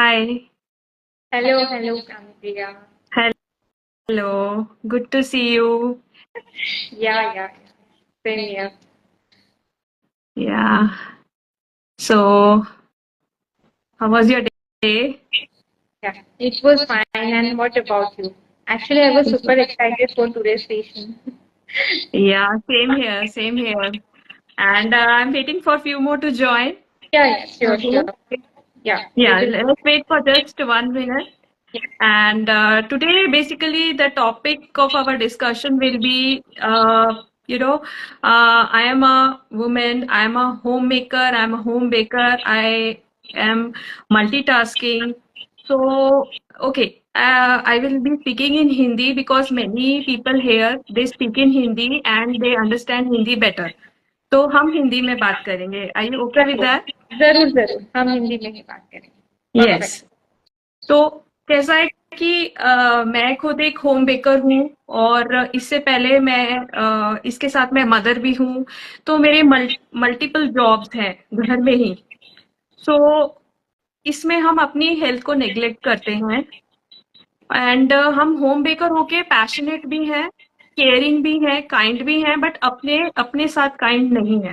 Hi. Hello, Priya. Hello. Good to see you. Yeah. Same here. Yeah. So, how was your day? Yeah, it was fine. And what about you? Actually, I was super excited for today's session. Yeah, same here, same here. And I'm waiting for a few more to join. Yeah, sure. Okay. Yeah, we Yeah, will. let's wait for just 1 minute. Yeah, And today, basically, the topic of our discussion will be, I am a woman, I am a homemaker, I am a home baker, I am multitasking. So, okay, I will be speaking in Hindi because many people here they speak in Hindi and they understand Hindi better. तो हम हिंदी में बात करेंगे. Are you okay with जरूर, that? जरूर हम हिंदी में ही बात करेंगे. Yes. परफेक्ट. तो कैसा है कि मैं खुद एक होम बेकर हूँ और इससे पहले मैं इसके साथ मैं मदर भी हूँ. तो मेरे मल्टीपल जॉब्स हैं घर में ही. सो इसमें हम अपनी हेल्थ को नेग्लेक्ट करते हैं एंड हम होम बेकर होके पैशनेट भी हैं, केयरिंग भी हैं, काइंड भी हैं, बट अपने अपने साथ काइंड नहीं है.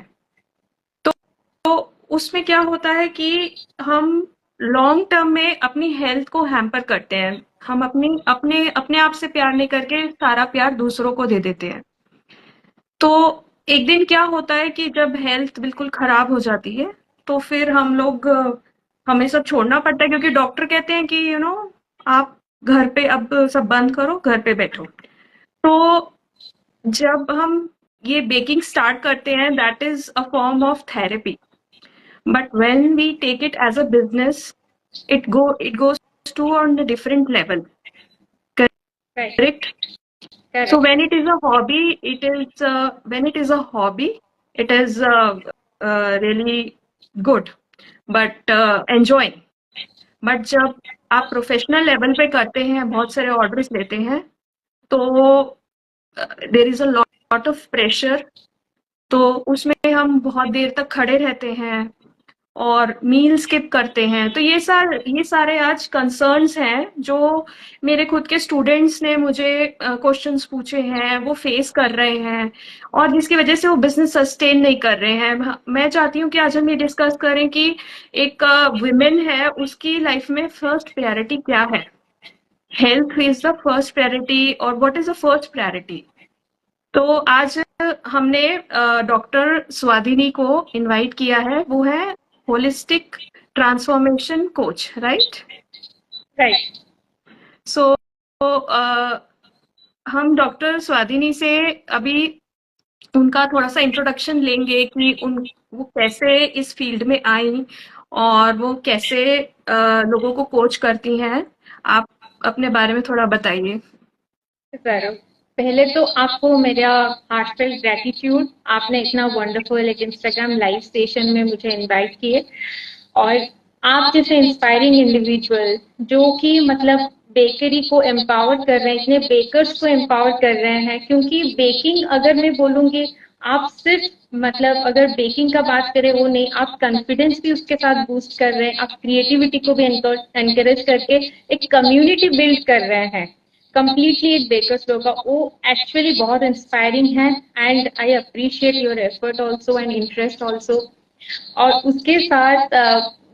तो उसमें क्या होता है कि हम लॉन्ग टर्म में अपनी हेल्थ को हैम्पर करते हैं. हम अपनी अपने अपने आप से प्यार नहीं करके सारा प्यार दूसरों को दे देते हैं. तो एक दिन क्या होता है कि जब हेल्थ बिल्कुल खराब हो जाती है तो फिर हम लोग हमें सब छोड़ना पड़ता है क्योंकि डॉक्टर कहते हैं कि आप घर पे अब सब बंद करो, घर पे बैठो. तो जब हम ये बेकिंग स्टार्ट करते हैं that is a form of therapy. But when we take it as a business, it goes to on a different level. Right. Correct? So correct. when it is a hobby, when it is a hobby, it is really good, but enjoying. But जब आप professional level पे करते हैं, बहुत सारे orders लेते हैं, तो there is a lot of pressure. तो उसमें हम बहुत देर तक खड़े रहते हैं और मील स्किप करते हैं. तो ये सारे आज कंसर्न्स हैं जो मेरे खुद के स्टूडेंट्स ने मुझे क्वेश्चंस पूछे हैं, वो फेस कर रहे हैं और जिसकी वजह से वो बिजनेस सस्टेन नहीं कर रहे हैं. मैं चाहती हूँ कि आज हम ये डिस्कस करें कि एक वुमेन है, उसकी लाइफ में फर्स्ट प्रायोरिटी क्या है. Health is the first priority और what is the first priority. तो आज हमने डॉक्टर स्वादिनी को इनवाइट किया है. वो है holistic transformation coach, right? Right. So हम डॉक्टर स्वादिनी से अभी उनका थोड़ा सा इंट्रोडक्शन लेंगे कि वो कैसे इस फील्ड में आई और वो कैसे लोगों को कोच करती हैं. आप अपने बारे में थोड़ा बताइए. जरूर. पहले तो आपको मेरा हार्टफेल्ट ग्रेटिट्यूड. आपने इतना वंडरफुल एक इंस्टाग्राम लाइव सेशन में मुझे इनवाइट किए. और आप जैसे इंस्पायरिंग इंडिविजुअल जो कि मतलब बेकरी को एम्पावर कर रहे हैं, इतने बेकर्स को एम्पावर कर रहे हैं. क्योंकि बेकिंग अगर मैं बोलूंगी, आप सिर्फ मतलब अगर बेकिंग का बात करें वो नहीं, आप कॉन्फिडेंस भी उसके साथ बूस्ट कर रहे हैं, आप क्रिएटिविटी को भी एनकरेज करके एक कम्युनिटी बिल्ड कर रहे हैं. कंप्लीटली एक बेकर्स लोग का वो एक्चुअली बहुत इंस्पायरिंग है. And I appreciate your effort also and interest also. और उसके साथ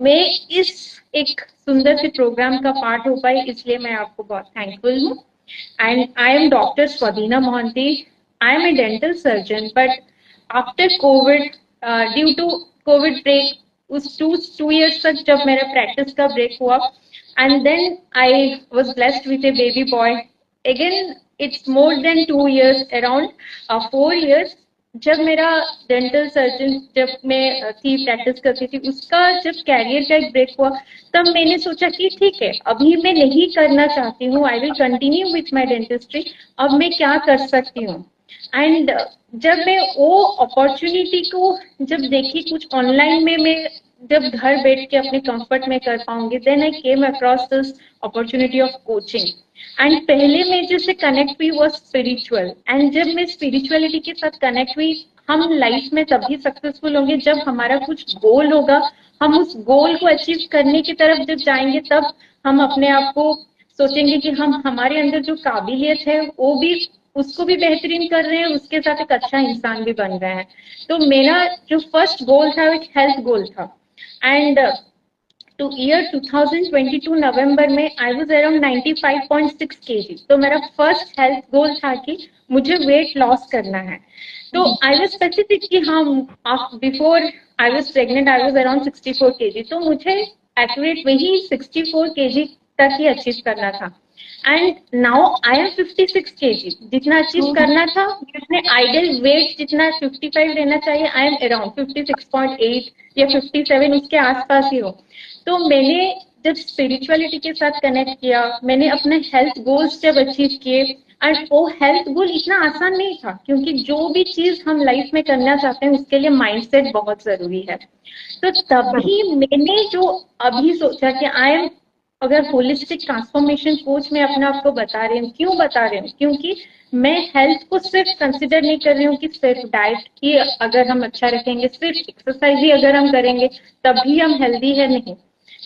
मैं इस एक सुंदर से प्रोग्राम का पार्ट हो पाई, इसलिए मैं आपको बहुत थैंकफुल हूँ. And I am doctor Swadina Mohanty. I am a dental surgeon, but after covid, due to covid break, उस टू ईयर्स तक जब मेरा प्रैक्टिस का ब्रेक हुआ, and then I was blessed with a baby boy. Again, it's more than 2 years, around 4 years. जब मेरा dental surgeon जब मैं थी प्रैक्टिस करती थी, उसका जब कैरियर का एक ब्रेक हुआ, तब मैंने सोचा कि ठीक है, अभी मैं नहीं करना चाहती हूँ, I will continue with my dentistry. अब मैं क्या कर सकती हूँ. एंड जब मैं वो अपॉर्चुनिटी को जब देखी, कुछ ऑनलाइन में मैं जब घर बैठ के अपने कंफर्ट में कर पाऊंगी, then I came across this opportunity of coaching. And पहले मैं जिससे कनेक्ट हुई वो स्पिरिचुअल. एंड जब मैं स्पिरिचुअलिटी के साथ कनेक्ट हुई, हम लाइफ में तभी सक्सेसफुल होंगे जब हमारा कुछ गोल होगा, हम उस गोल को अचीव करने की तरफ जब जाएंगे तब हम अपने आप को सोचेंगे कि हम हमारे अंदर जो काबिलियत है वो भी उसको भी बेहतरीन कर रहे हैं, उसके साथ एक अच्छा इंसान भी बन रहे हैं। तो मेरा जो फर्स्ट गोल था वो एक हेल्थ गोल था। एंड टू ईयर 2022 नवंबर में आई वाज अराउंड 95.6 केजी। तो मेरा फर्स्ट हेल्थ गोल था कि मुझे वेट लॉस करना है। तो आई वाज स्पेसिफिक कि हाँ, before I was pregnant I was around 64 KG, तो मुझे एक्यूरेट वही 64 केजी तक ही अचीव करना था। And now I am 56 KG. जितना अचीव करना था, जितने आइडियल वेट जितना 55 रहना चाहिए, आई एम अराउंड 56.8 या 57 उसके आसपास ही हो। तो मैंने जब स्पिरिचुअलिटी के साथ कनेक्ट किया, मैंने अपने हेल्थ गोल्स जब अचीव किए, एंड वो हेल्थ गोल इतना आसान नहीं था क्योंकि जो भी चीज हम लाइफ में करना चाहते हैं उसके लिए माइंडसेट बहुत जरूरी है। तो तभी मैंने जो अभी सोचा कि आई एम, अगर होलिस्टिक ट्रांसफॉर्मेशन कोच में अपने आप को बता रही हूँ, क्यों बता रही हूँ, क्योंकि मैं हेल्थ को सिर्फ कंसिडर नहीं कर रही हूँ कि सिर्फ डाइट ही अगर हम अच्छा रखेंगे, सिर्फ एक्सरसाइज ही अगर हम करेंगे तभी हम हेल्दी है, नहीं।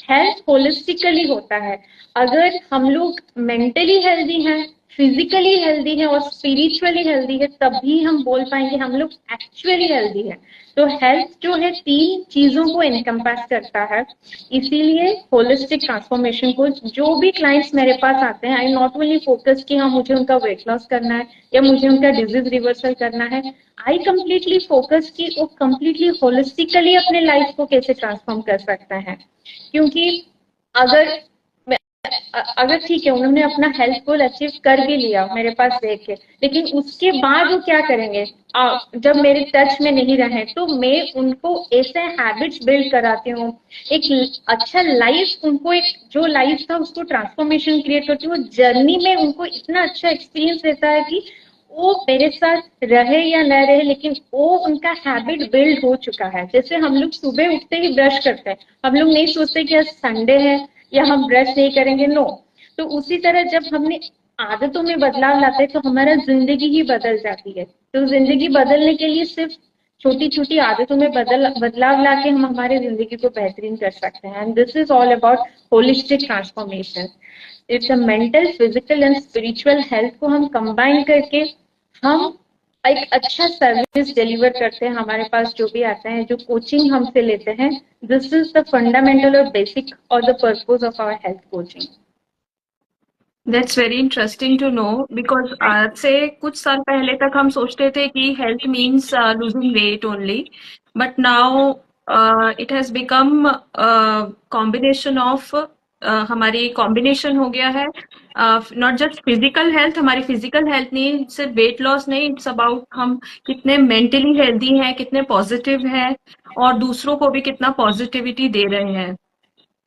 हेल्थ होलिस्टिकली होता है। अगर हम लोग मेंटली हेल्दी हैं, फिजिकली हेल्दी है और स्पिरिचुअली हेल्दी है, तभी हम बोल पाएंगे हम लोग एक्चुअली हेल्दी है। तो हेल्थ जो है तीन चीजों को एनकम्पास करता है। इसीलिए होलिस्टिक ट्रांसफॉर्मेशन को जो भी क्लाइंट्स मेरे पास आते हैं, आई नॉट ओनली फोकस कि हाँ मुझे उनका वेट लॉस करना है या मुझे उनका डिजीज रिवर्सल करना है, आई कंप्लीटली फोकस कि वो कंप्लीटली होलिस्टिकली अपने लाइफ को कैसे ट्रांसफॉर्म कर सकते हैं। क्योंकि अगर अगर ठीक है उन्होंने अपना हेल्थ गोल अचीव कर भी लिया मेरे पास देख के, लेकिन उसके बाद वो क्या करेंगे, जब मेरे टच में नहीं रहे, तो मैं उनको ऐसे हैबिट्स बिल्ड कराती हूँ, एक अच्छा लाइफ उनको, एक जो लाइफ था उसको ट्रांसफॉर्मेशन क्रिएट करती हूँ। जर्नी में उनको इतना अच्छा एक्सपीरियंस रहता है कि वो मेरे साथ रहे या न रहे, लेकिन वो उनका हैबिट बिल्ड हो चुका है। जैसे हम लोग सुबह उठते ही ब्रश करते हैं, हम लोग नहीं सोचते कि आज संडे है या हम ब्रश नहीं करेंगे, नो। तो उसी तरह जब हमने आदतों में बदलाव लाते हैं तो हमारा जिंदगी ही बदल जाती है। तो जिंदगी बदलने के लिए सिर्फ छोटी छोटी आदतों में बदलाव लाके हम हमारे जिंदगी को बेहतरीन कर सकते हैं। And this is all about holistic transformation. It's a mental, physical and spiritual health को हम कंबाइन करके हम एक अच्छा सर्विस डिलीवर करते हैं हमारे पास जो भी आते हैं, जो कोचिंग हमसे लेते हैं। दिस इज द फंडामेंटल और बेसिक और the purpose of our health coaching. That's very interesting to know because आज से कुछ साल पहले तक हम सोचते थे कि health means losing weight only, but now it has become combination of, हमारी कॉम्बिनेशन हो गया है। नॉट जस्ट फिजिकल हेल्थ, हमारी फिजिकल हेल्थ नहीं, सिर्फ वेट लॉस नहीं, इट्स अबाउट हम कितने मेंटली हेल्दी हैं, कितने पॉजिटिव हैं और दूसरों को भी कितना पॉजिटिविटी दे रहे हैं।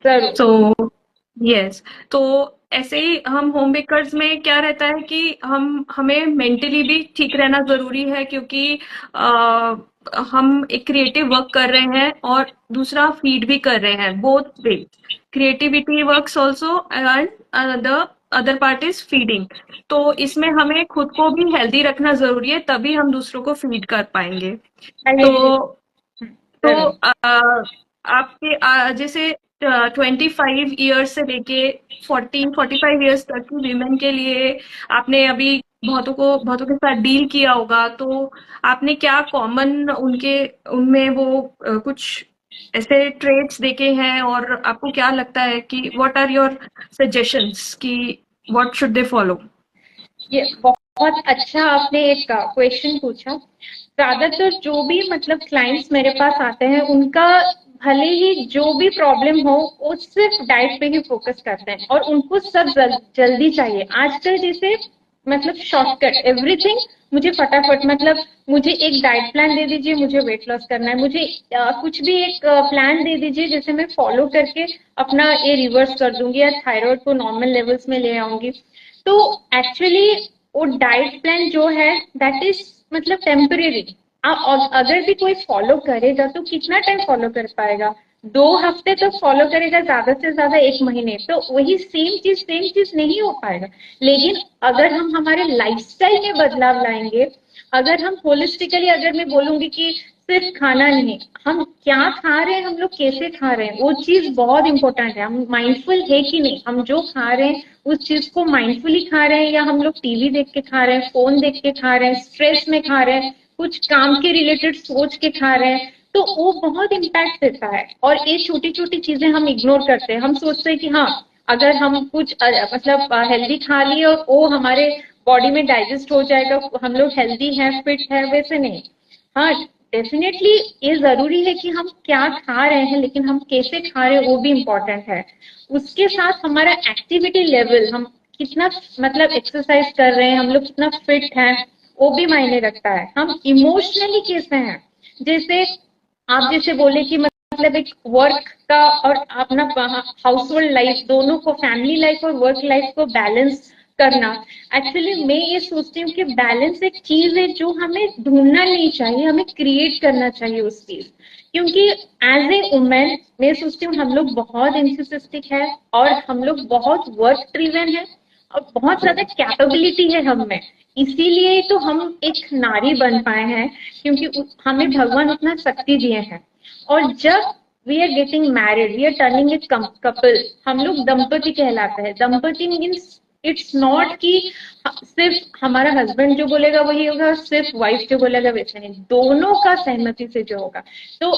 जरूर। तो यस, तो ऐसे ही हम होम बेकर्स में क्या रहता है कि हमें मेंटली भी ठीक रहना जरूरी है, क्योंकि हम एक क्रिएटिव वर्क कर रहे हैं और दूसरा फीड भी कर रहे हैं, both way. Creativity works also and the other part is feeding. तो इसमें हमें खुद को भी हेल्दी रखना जरूरी है, तभी हम दूसरों को फीड कर पाएंगे। तो तो जरूर। आपके जैसे 25 ईयर्स से लेके 45 ईयर्स तक की वीमेन के लिए आपने अभी बहुतों के साथ डील किया होगा, तो आपने क्या कॉमन उनमें वो कुछ ऐसे ट्रेट्स देखे हैं और आपको क्या लगता है कि व्हाट आर योर सजेशंस कि व्हाट शुड दे फॉलो? ये बहुत अच्छा आपने एक क्वेश्चन पूछा। ज्यादातर जो भी मतलब क्लाइंट्स मेरे पास आते हैं उनका भले ही जो भी प्रॉब्लम हो वो सिर्फ डाइट पे ही फोकस करते हैं और उनको सब जल्दी चाहिए। आजकल जैसे मतलब शॉर्टकट एवरीथिंग, मुझे फटाफट, मतलब मुझे एक डाइट प्लान दे दीजिए, मुझे वेट लॉस करना है, मुझे कुछ भी एक प्लान दे दीजिए जैसे मैं फॉलो करके अपना ये रिवर्स कर दूंगी या थायराइड को नॉर्मल लेवल्स में ले आऊंगी। तो एक्चुअली वो डाइट प्लान जो है दैट इज मतलब टेम्परेरी। आप अगर भी कोई फॉलो करेगा तो कितना टाइम फॉलो कर पाएगा, 2 हफ्ते तक फॉलो करेगा, ज्यादा से ज्यादा 1 महीने, तो वही सेम चीज नहीं हो पाएगा। लेकिन अगर हम हमारे लाइफस्टाइल में बदलाव लाएंगे, अगर हम होलिस्टिकली, अगर मैं बोलूंगी कि सिर्फ खाना नहीं, हम क्या खा रहे हैं, हम लोग कैसे खा रहे हैं, वो चीज बहुत इंपॉर्टेंट है। हम माइंडफुल है कि नहीं, हम जो खा रहे हैं उस चीज को माइंडफुली खा रहे हैं, या हम लोग टीवी देख के खा रहे हैं, फोन देख के खा रहे हैं, स्ट्रेस में खा रहे हैं, कुछ काम के रिलेटेड सोच के खा रहे हैं, तो वो बहुत इम्पैक्ट देता है। और ये छोटी छोटी चीजें हम इग्नोर करते हैं, हम सोचते हैं कि हाँ, अगर हम कुछ मतलब हेल्दी खा लिए और वो हमारे बॉडी में डाइजेस्ट हो जाएगा, हम लोग हेल्दी हैं, फिट है, वैसे नहीं। हाँ, डेफिनेटली ये जरूरी है कि हम क्या खा रहे हैं, लेकिन हम कैसे खा रहे हैं वो भी इम्पोर्टेंट है। उसके साथ हमारा एक्टिविटी लेवल, हम कितना मतलब एक्सरसाइज कर रहे हैं, हम लोग कितना फिट हैं, वो भी मायने रखता है। हम इमोशनली कैसे हैं, जैसे आप जैसे बोले कि मतलब एक वर्क का और अपना हाउस होल्ड लाइफ, दोनों को, फैमिली लाइफ और वर्क लाइफ को बैलेंस करना। एक्चुअली मैं ये सोचती हूँ कि बैलेंस एक चीज है जो हमें ढूंढना नहीं चाहिए, हमें क्रिएट करना चाहिए उस चीज। क्योंकि एज ए वुमेन मैं सोचती हूँ हम लोग बहुत इंसिस्टिक है, और हम लोग बहुत वर्क ड्रिवन है, और बहुत ज्यादा कैपेबिलिटी है हम में। इसीलिए तो हम एक नारी बन पाए हैं, क्योंकि हमें भगवान उतना शक्ति दिए हैं। और जब we are getting married, we are turning a couple, हम लोग दंपति कहलाते हैं। दंपति मीन्स इट्स नॉट कि सिर्फ हमारा हस्बैंड जो बोलेगा वही होगा, सिर्फ वाइफ जो बोलेगा वैसे नहीं, दोनों का सहमति से जो होगा। तो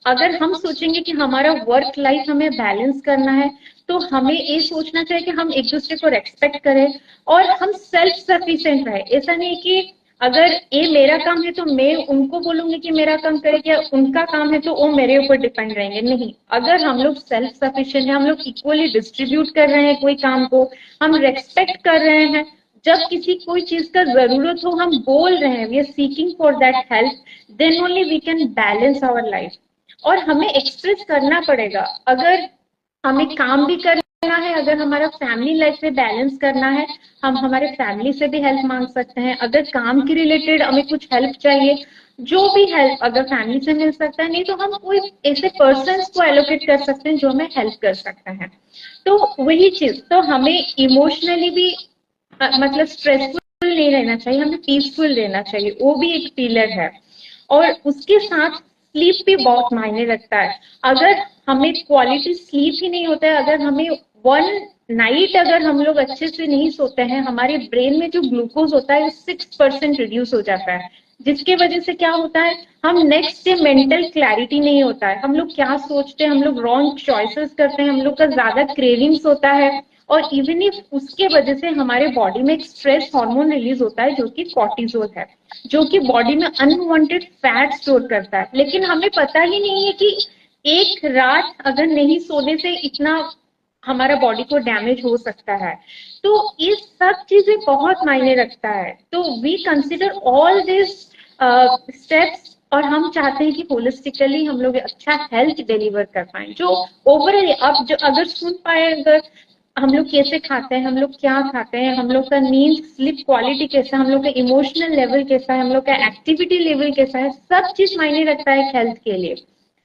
अगर हम सोचेंगे कि हमारा वर्क लाइफ हमें बैलेंस करना है, तो हमें ये सोचना चाहिए कि हम एक दूसरे को रेस्पेक्ट करें और हम सेल्फ सफिशिएंट रहे। ऐसा नहीं कि अगर ये मेरा काम है तो मैं उनको बोलूंगी कि मेरा काम करे, क्या उनका काम है तो वो मेरे ऊपर डिपेंड रहेंगे, नहीं। अगर हम लोग सेल्फ सफिशिएंट है, हम लोग इक्वली डिस्ट्रीब्यूट कर रहे हैं कोई काम को, हम रेस्पेक्ट कर रहे हैं, जब किसी कोई चीज का जरूरत हो हम बोल रहे हैं, we are seeking for that help, then only we can balance our life. और हमें एक्सप्रेस करना पड़ेगा। अगर हमें काम भी करना है, अगर हमारा फैमिली लाइफ में बैलेंस करना है, हम हमारे फैमिली से भी हेल्प मांग सकते हैं। अगर काम के रिलेटेड हमें कुछ हेल्प चाहिए, जो भी हेल्प अगर फैमिली से मिल सकता है, नहीं तो हम कोई ऐसे पर्सन को एलोकेट कर सकते हैं जो हमें हेल्प कर सकते हैं। तो वही चीज, तो हमें इमोशनली भी मतलब स्ट्रेसफुल नहीं रहना चाहिए, हमें पीसफुल रहना चाहिए, वो भी एक पिलर है। और उसके साथ स्लीप भी बहुत मायने रखता है। अगर हमें क्वालिटी स्लीप ही नहीं होता है, अगर हमें वन नाइट अगर हम लोग अच्छे से नहीं सोते हैं, हमारे ब्रेन में जो ग्लूकोज होता है 6% रिड्यूस हो जाता है, जिसके वजह से क्या होता है, हम नेक्स्ट डे मेंटल क्लैरिटी नहीं होता है, हम लोग क्या सोचते हैं, हम लोग रॉन्ग चॉइसेस करते हैं, हम लोग का ज्यादा क्रेविंग्स होता है। और इवन इफ उसके वजह से हमारे बॉडी में एक स्ट्रेस हार्मोन रिलीज होता है जो कि कॉर्टिसोल है, जो कि बॉडी में अनवांटेड फैट स्टोर करता है। लेकिन हमें पता ही नहीं है कि एक रात अगर नहीं सोने से इतना हमारा बॉडी को डैमेज हो सकता है। तो ये सब चीजें बहुत मायने रखता है। तो we consider all this steps, और हम चाहते हैं कि होलिस्टिकली हम लोग अच्छा हेल्थ डिलीवर कर पाए, जो ओवरऑल अब जो अगर सुन पाए, अगर हम लोग कैसे खाते हैं, हम लोग क्या खाते हैं, हम लोग का नींद स्लीप क्वालिटी कैसा है, हम लोग का इमोशनल लेवल कैसा है, हम लोग का एक्टिविटी लेवल कैसा है, सब चीज मायने रखता है हेल्थ के लिए।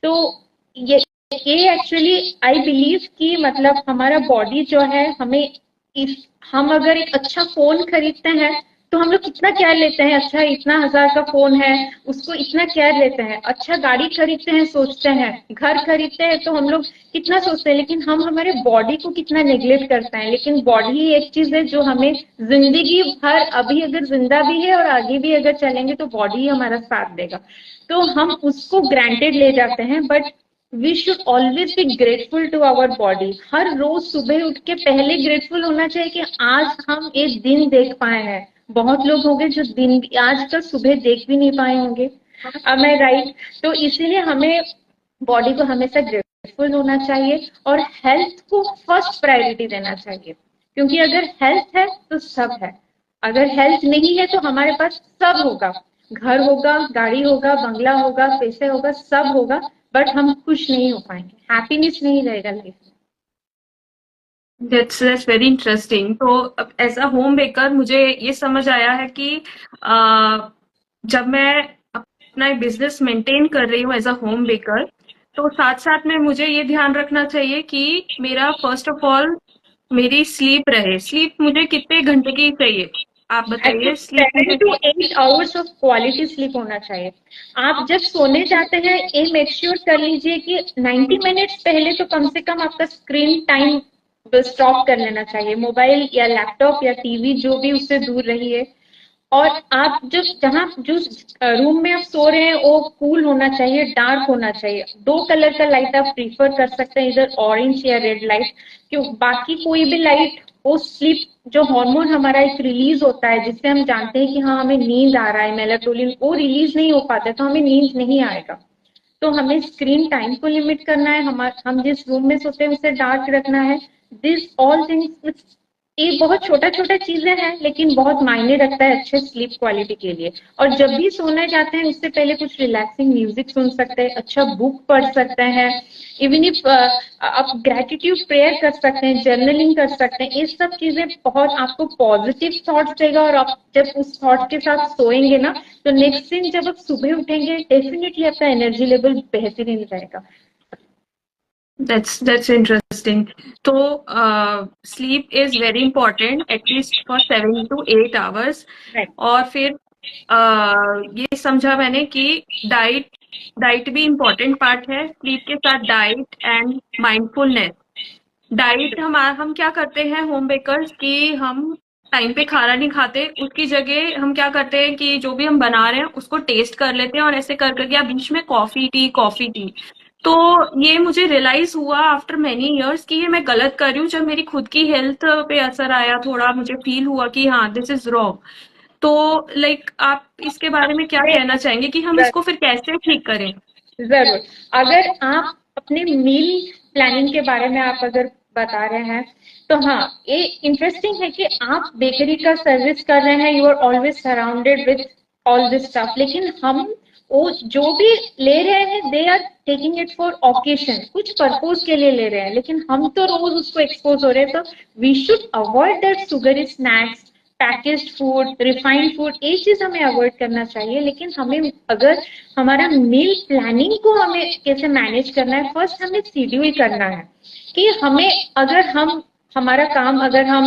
तो ये ये एक्चुअली आई बिलीव कि मतलब हमारा बॉडी जो है, हमें इस हम अगर एक अच्छा फोन खरीदते हैं तो हम लोग कितना केयर लेते हैं, अच्छा इतना हजार का फोन है उसको इतना केयर लेते हैं। अच्छा गाड़ी खरीदते हैं, सोचते हैं, घर खरीदते हैं तो हम लोग कितना सोचते हैं, लेकिन हम हमारे बॉडी को कितना नेग्लेक्ट करते हैं। लेकिन बॉडी ही एक चीज है जो हमें जिंदगी भर, अभी अगर जिंदा भी है और आगे भी अगर चलेंगे तो बॉडी ही हमारा साथ देगा। तो हम उसको ग्रांटेड ले जाते हैं, but we should always be grateful to our body. हर रोज सुबह उठ के पहले ग्रेटफुल होना चाहिए कि आज हम एक दिन देख पाए हैं। बहुत लोग होंगे जो दिन आज तक सुबह देख भी नहीं पाए होंगे, am I राइट? तो इसीलिए हमें बॉडी को हमेशा ग्रेटफुल होना चाहिए और हेल्थ को फर्स्ट प्रायोरिटी देना चाहिए। क्योंकि अगर हेल्थ है तो सब है, अगर हेल्थ नहीं है तो हमारे पास सब होगा, घर होगा, गाड़ी होगा, बंगला होगा, पैसे होगा, सब होगा, बट हम खुश नहीं हो पाएंगे, हैप्पीनेस नहीं रहेगा लाइफ में। That's very interesting. तो एज अ होम बेकर मुझे ये समझ आया है कि जब मैं अपना बिजनेस मेंटेन कर रही हूँ एज अ होम बेकर, तो साथ साथ में मुझे ये ध्यान रखना चाहिए कि मेरा फर्स्ट ऑफ ऑल मेरी स्लीप रहे। स्लीप मुझे कितने घंटे की चाहिए? आप बताइए at least sleep. 7 to 8 hours of quality sleep होना चाहिए। आप जब सोने जाते हैं ये मेक श्योर कर लीजिए कि 90 मिनट्स पहले तो कम से कम आपका स्क्रीन टाइम स्टॉप कर लेना चाहिए। मोबाइल या लैपटॉप या टीवी जो भी उससे दूर रहिए। और आप जो जहाँ जो रूम में आप सो रहे हैं वो कूल होना चाहिए, डार्क होना चाहिए। 2 कलर का लाइट आप प्रीफर कर सकते हैं, इधर ऑरेंज या रेड लाइट। क्यों बाकी कोई भी लाइट वो स्लीप जो हार्मोन हमारा एक रिलीज होता है जिससे हम जानते हैं कि हाँ हमें नींद आ रहा है, मेलाटोनिन, वो रिलीज नहीं हो पाता तो हमें नींद नहीं आएगा। तो हमें स्क्रीन टाइम को लिमिट करना है, हम जिस रूम में सोते हैं उसे डार्क रखना है। दिस ऑल थिंग्स, ये बहुत छोटा छोटा चीजें हैं लेकिन बहुत मायने रखता है अच्छे स्लीप क्वालिटी के लिए। और जब भी सोने जाते हैं उससे पहले कुछ रिलैक्सिंग म्यूजिक सुन सकते हैं, अच्छा बुक पढ़ सकते हैं। इवन इफ आप ग्रेटिट्यूड प्रेयर कर सकते हैं, जर्नलिंग कर सकते हैं। ये सब चीजें बहुत आपको पॉजिटिव थॉट्स देगा। और आप जब उस थॉट के साथ सोएंगे ना तो नेक्स्ट दिन जब आप सुबह उठेंगे डेफिनेटली आपका एनर्जी लेवल बेहतरीन रहेगा। That's interesting. तो sleep is very important at least for 7 to 8 hours. Right. और फिर ये समझा मैंने कि डाइट डाइट भी इम्पोर्टेंट पार्ट है स्लीप के साथ, डाइट एंड माइंडफुलनेस। डाइट हम क्या करते हैं होम बेकर्स कि हम टाइम पे खाना नहीं खाते, उसकी जगह हम क्या करते हैं कि जो भी हम बना रहे हैं उसको टेस्ट कर लेते हैं और ऐसे कर करके या बीच में कॉफी टी। तो ये मुझे रियलाइज हुआ आफ्टर मेनी इयर्स कि ये मैं गलत कर रही हूँ। जब मेरी खुद की हेल्थ पे असर आया, थोड़ा मुझे फील हुआ कि हाँ दिस इज रॉन्ग। तो लाइक आप इसके बारे में क्या कहना चाहेंगे कि हम इसको फिर कैसे ठीक करें? जरूर। अगर आप अपने मील प्लानिंग के बारे में आप अगर बता रहे हैं तो हाँ ये इंटरेस्टिंग है कि आप बेकरी का सर्विस कर रहे हैं, you are always surrounded with all this stuff. लेकिन हम वो जो भी ले रहे हैं they are taking it for occasion, कुछ पर्पज के लिए ले रहे हैं, लेकिन हम तो रोज उसको एक्सपोज हो रहे हैं। तो we should avoid that sugary snacks, packaged food, refined food, ये चीज हमें अवॉइड करना चाहिए। लेकिन हमें अगर हमारा मील प्लानिंग को हमें कैसे मैनेज करना है, फर्स्ट हमें शेड्यूल करना है कि हमें अगर हम हमारा काम अगर हम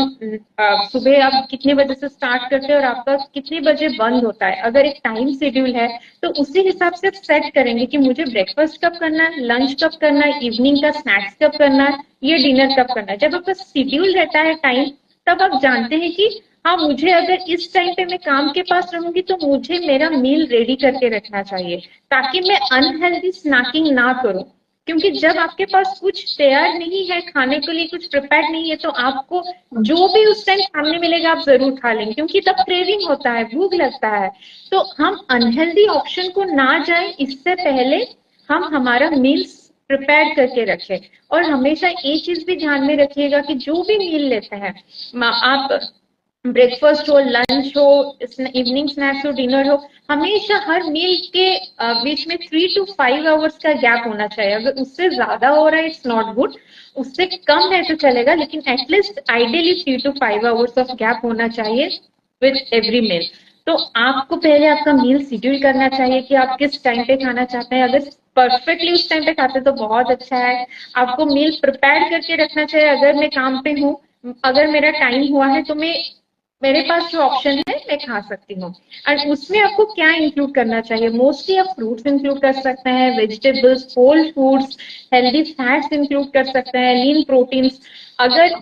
सुबह आप कितने बजे से स्टार्ट करते हैं और आपका कितने बजे बंद होता है, अगर एक टाइम शेड्यूल है तो उसी हिसाब से सेट करेंगे कि मुझे ब्रेकफास्ट कब करना है, लंच कब करना है, इवनिंग का स्नैक्स कब करना है, ये डिनर कब करना है। जब आपका शेड्यूल रहता है टाइम, तब आप जानते हैं कि हाँ मुझे अगर इस टाइम पे मैं काम के पास रहूंगी तो मुझे मेरा मील रेडी करके रखना चाहिए ताकि मैं अनहेल्दी स्नैकिंग ना करूं। क्योंकि जब आपके पास कुछ तैयार नहीं है, खाने के लिए कुछ प्रिपेयर नहीं है, तो आपको जो भी उस टाइम सामने मिलेगा आप जरूर खा लेंगे क्योंकि तब क्रेविंग होता है, भूख लगता है। तो हम अनहेल्दी ऑप्शन को ना जाए इससे पहले हम हमारा मील्स प्रिपेयर करके रखें। और हमेशा ये चीज भी ध्यान में रखिएगा कि जो भी मील लेते हैं आप, ब्रेकफास्ट हो, लंच हो, इवनिंग स्नैक्स हो, डिनर हो, हमेशा हर मील के बीच में 3 to 5 आवर्स का गैप होना चाहिए। अगर उससे ज्यादा हो रहा है इट्स नॉट गुड, उससे कम है तो चलेगा, लेकिन at least ideally 3 to 5 hours of gap होना चाहिए विथ एवरी मील। तो आपको पहले आपका मील शेड्यूल करना चाहिए कि आप किस टाइम पे खाना चाहते हैं। अगर परफेक्टली उस टाइम पे खाते तो बहुत अच्छा है। आपको मील प्रिपेयर करके रखना चाहिए। अगर मैं काम पे हूँ, अगर मेरा टाइम हुआ है तो मेरे पास जो ऑप्शन है मैं खा सकती हूँ। और उसमें आपको क्या इंक्लूड करना चाहिए, मोस्टली आप फ्रूट्स इंक्लूड कर सकते हैं, vegetables, whole foods, healthy fats include कर सकते हैं, लीन प्रोटीन्स। अगर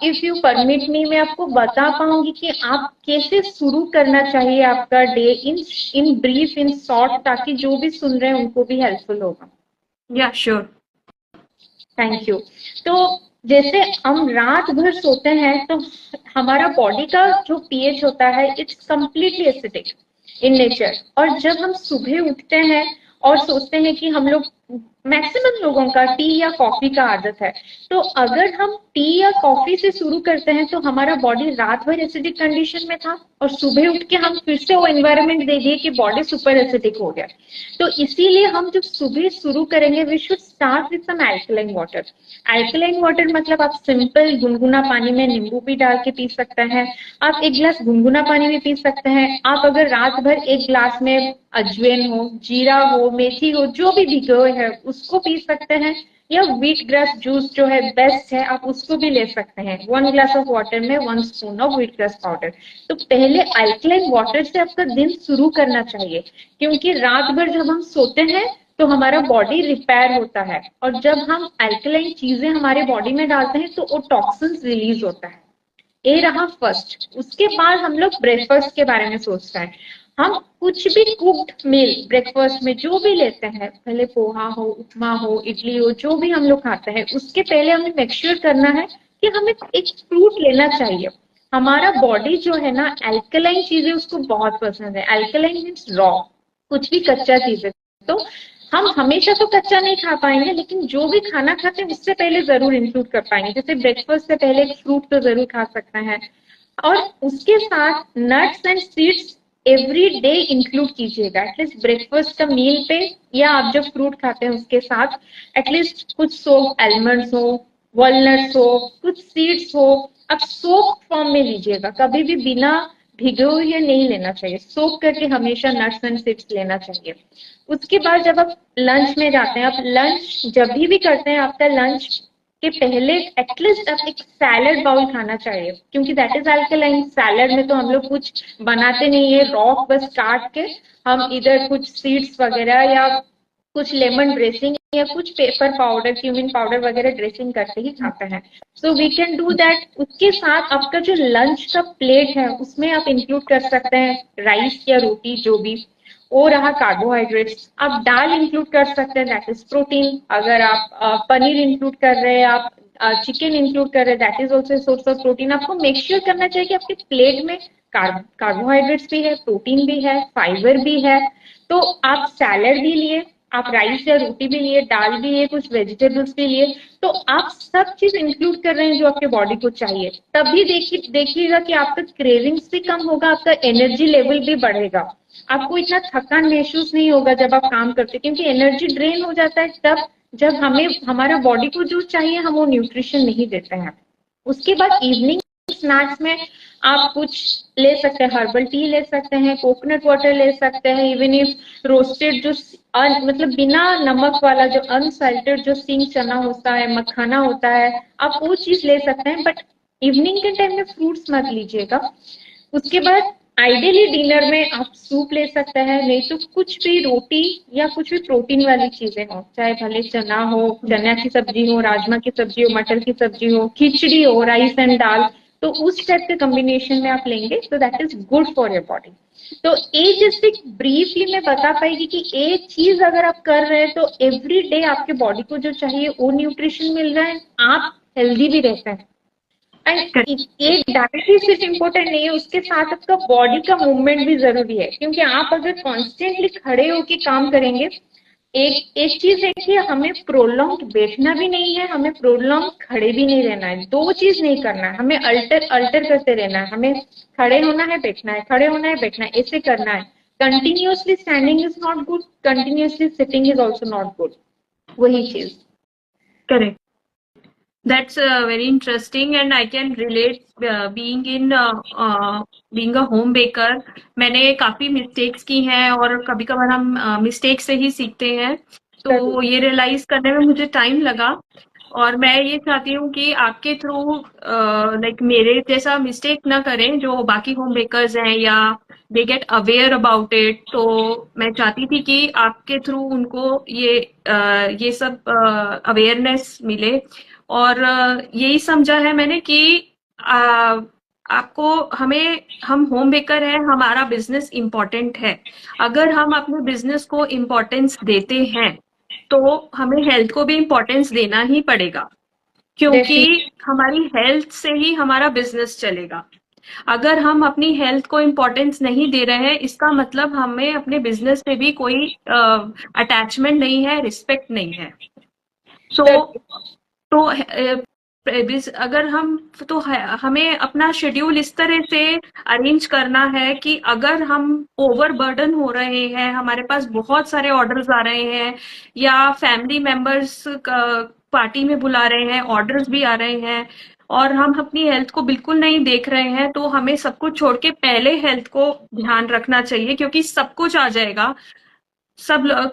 इफ यू परमिट मी, मैं आपको बता पाऊंगी कि आप कैसे शुरू करना चाहिए आपका day in in brief, in short, ताकि जो भी सुन रहे हैं उनको भी हेल्पफुल होगा। या श्योर। Thank you. तो जैसे हम रात भर सोते हैं तो हमारा बॉडी का जो पीएच होता है it's completely acidic in nature. और जब हम सुबह उठते हैं और सोचते हैं कि हम लोग, मैक्सिमम लोगों का टी या कॉफी का आदत है, तो अगर हम टी या कॉफी से शुरू करते हैं तो हमारा बॉडी रात भर एसिडिक कंडीशन में था और सुबह उठ के हम फिर से वो एनवायरनमेंट दे दिए कि बॉडी सुपर एसिडिक हो गया। तो इसीलिए हम जब सुबह शुरू करेंगे we should start with some alkaline water. Alkaline water मतलब आप सिंपल गुनगुना पानी में नींबू भी डाल के पी सकते हैं। आप एक गिलास गुनगुना पानी भी पी सकते हैं। आप अगर रात भर एक गिलास में अजवाइन हो, जीरा हो, मेथी हो, जो भी भिगोए है उसको पी सकते हैं। या व्हीट ग्रास जूस जो है बेस्ट है, आप उसको भी ले सकते हैं। 1 ग्लास ऑफ वाटर में 1 spoon of wheat grass powder. तो पहले अल्कलाइन वाटर से आपका दिन शुरू करना चाहिए, क्योंकि रात भर जब हम सोते हैं तो हमारा बॉडी रिपेयर होता है, और जब हम अल्कलाइन चीजें हमारे बॉडी में डालते हैं तो वो टॉक्सिन्स रिलीज होता है। ये रहा फर्स्ट। उसके बाद हम लोग ब्रेकफास्ट के बारे में सोचते हैं। हम कुछ भी कुक्ड मील ब्रेकफास्ट में जो भी लेते हैं, भले पोहा हो, उपमा हो, इडली हो, जो भी हम लोग खाते हैं, उसके पहले हमें मेक श्योर करना है कि हमें एक फ्रूट लेना चाहिए। हमारा बॉडी जो है ना, अल्कलाइन चीजें उसको बहुत पसंद है। अल्कलाइन मीन्स रॉ, कुछ भी कच्चा चीजें। तो हम हमेशा तो कच्चा नहीं खा पाएंगे, लेकिन जो भी खाना खाते हैं उससे पहले जरूर इंक्लूड कर पाएंगे। जैसे ब्रेकफास्ट से पहले एक फ्रूट तो जरूर खा सकते हैं, और उसके साथ nuts and seeds every day include कीजिएगा। एटलीस्ट ब्रेकफास्ट का मील पे, या आप जब फ्रूट खाते हैं उसके साथ एटलीस्ट कुछ सोप आलमंड्स हो, वॉलनट्स हो, कुछ सीड्स हो, आप सोप फॉर्म में लीजिएगा। कभी भी बिना भिगे हुए नहीं लेना चाहिए, सोप करके हमेशा नट्स एंड सीड्स लेना चाहिए। उसके बाद जब आप लंच में जाते हैं, आप लंच जब भी करते हैं, आपका लंच के पहले एटलीस्ट आप एक सैलड बाउल खाना चाहिए, क्योंकि दैट इज अल्कलाइन। सैलड में तो हम लोग कुछ बनाते नहीं है, रॉ बस काट के हम इधर कुछ सीड्स वगैरह या कुछ लेमन ड्रेसिंग या कुछ पेपर पाउडर, क्यूमिन पाउडर वगैरह ड्रेसिंग करके ही खाते हैं। So we can do that. उसके साथ आपका जो लंच का प्लेट है उसमें आप इंक्लूड कर सकते हैं राइस या रोटी, जो भी वो रहा कार्बोहाइड्रेट्स। आप दाल इंक्लूड कर सकते हैं, दैट इज प्रोटीन। अगर आप पनीर इंक्लूड कर रहे हैं, आप चिकन इंक्लूड कर रहे हैं, that is also source of protein. आपको मेक श्योर करना चाहिए कि आपके प्लेट में कार्बोहाइड्रेट्स भी है, प्रोटीन भी है, फाइबर भी है। तो आप सैलड भी लिए, आप राइस या रोटी भी लिए, दाल भी लिए, कुछ वेजिटेबल्स भी लिए, तो आप सब चीज इंक्लूड कर रहे हैं जो आपके बॉडी को चाहिए। तभी देखिएगा कि आपका क्रेविंग्स भी कम होगा, आपका एनर्जी लेवल भी बढ़ेगा, आपको इतना थकान महसूस नहीं होगा जब आप काम करते हैं, क्योंकि एनर्जी ड्रेन हो जाता है तब जब हमें हमारा बॉडी को जो चाहिए हम वो न्यूट्रिशन नहीं देते हैं। उसके बाद इवनिंग स्नैक्स में आप कुछ ले सकते हैं, हर्बल टी ले सकते हैं, कोकोनट वाटर ले सकते हैं, इवन इफ रोस्टेड जो मतलब बिना नमक वाला जो अनसल्टेड जो सिंग चना होता है, मखाना होता है, आप वो चीज ले सकते हैं। बट इवनिंग के टाइम में फ्रूट्स मत लीजिएगा। उसके बाद आइडियली डिनर में आप सूप ले सकते हैं, नहीं तो कुछ भी रोटी या कुछ भी प्रोटीन वाली चीजें हो, चाहे भले चना हो, चना की सब्जी हो, राजमा की सब्जी हो, मटर की सब्जी हो, खिचड़ी हो, राइस एंड दाल, तो उस टाइप के कॉम्बिनेशन में आप लेंगे तो that is good for your body. तो ये जैसे ब्रीफली मैं बता पाएगी कि एक चीज अगर आप कर रहे हैं तो एवरी डे आपके बॉडी को जो चाहिए वो न्यूट्रिशन मिल रहा है, आप हेल्दी भी रहते हैं। एंड ये डाइट ही सिर्फ इम्पोर्टेंट नहीं है, उसके साथ आपका बॉडी का मूवमेंट भी जरूरी है, क्योंकि आप अगर कॉन्स्टेंटली खड़े होके काम करेंगे, एक चीज है कि हमें प्रोलॉन्ग बैठना भी नहीं है, हमें प्रोलॉन्ग खड़े भी नहीं रहना है। दो चीज नहीं करना है, हमें अल्टर अल्टर करते रहना है। हमें खड़े होना है, बैठना है, खड़े होना है, बैठना है, ऐसे करना है। Continuously standing is not good, continuously sitting is also not good. वही चीज। Correct. That's very interesting, and I can relate being a home baker. मैंने काफी मिस्टेक्स की हैं, और कभी कभार हम मिस्टेक से ही सीखते हैं। तो ये रियलाइज करने में मुझे टाइम लगा, और मैं ये चाहती हूँ कि आपके थ्रू लाइक मेरे जैसा मिस्टेक ना करें जो बाकी होम बेकर्स हैं, या they get aware about it. तो मैं चाहती थी कि आपके थ्रू उनको ये सब अवेयरनेस मिले। और यही समझा है मैंने कि आ, आपको हम होम बेकर हैं, हमारा बिजनेस इम्पोर्टेंट है। अगर हम अपने बिजनेस को इम्पोर्टेंस देते हैं तो हमें हेल्थ को भी इम्पोर्टेंस देना ही पड़ेगा, क्योंकि हमारी हेल्थ से ही हमारा बिजनेस चलेगा। अगर हम अपनी हेल्थ को इम्पोर्टेंस नहीं दे रहे हैं, इसका मतलब हमें अपने बिजनेस पे भी कोई अटैचमेंट नहीं है, रिस्पेक्ट नहीं है। तो अगर हमें अपना शेड्यूल इस तरह से अरेंज करना है कि अगर हम ओवरबर्डन हो रहे हैं, हमारे पास बहुत सारे ऑर्डर्स आ रहे हैं, या फैमिली मेंबर्स पार्टी में बुला रहे हैं, ऑर्डर्स भी आ रहे हैं, और हम अपनी हेल्थ को बिल्कुल नहीं देख रहे हैं, तो हमें सब कुछ छोड़ के पहले हेल्थ को ध्यान रखना चाहिए, क्योंकि सब कुछ आ जाएगा।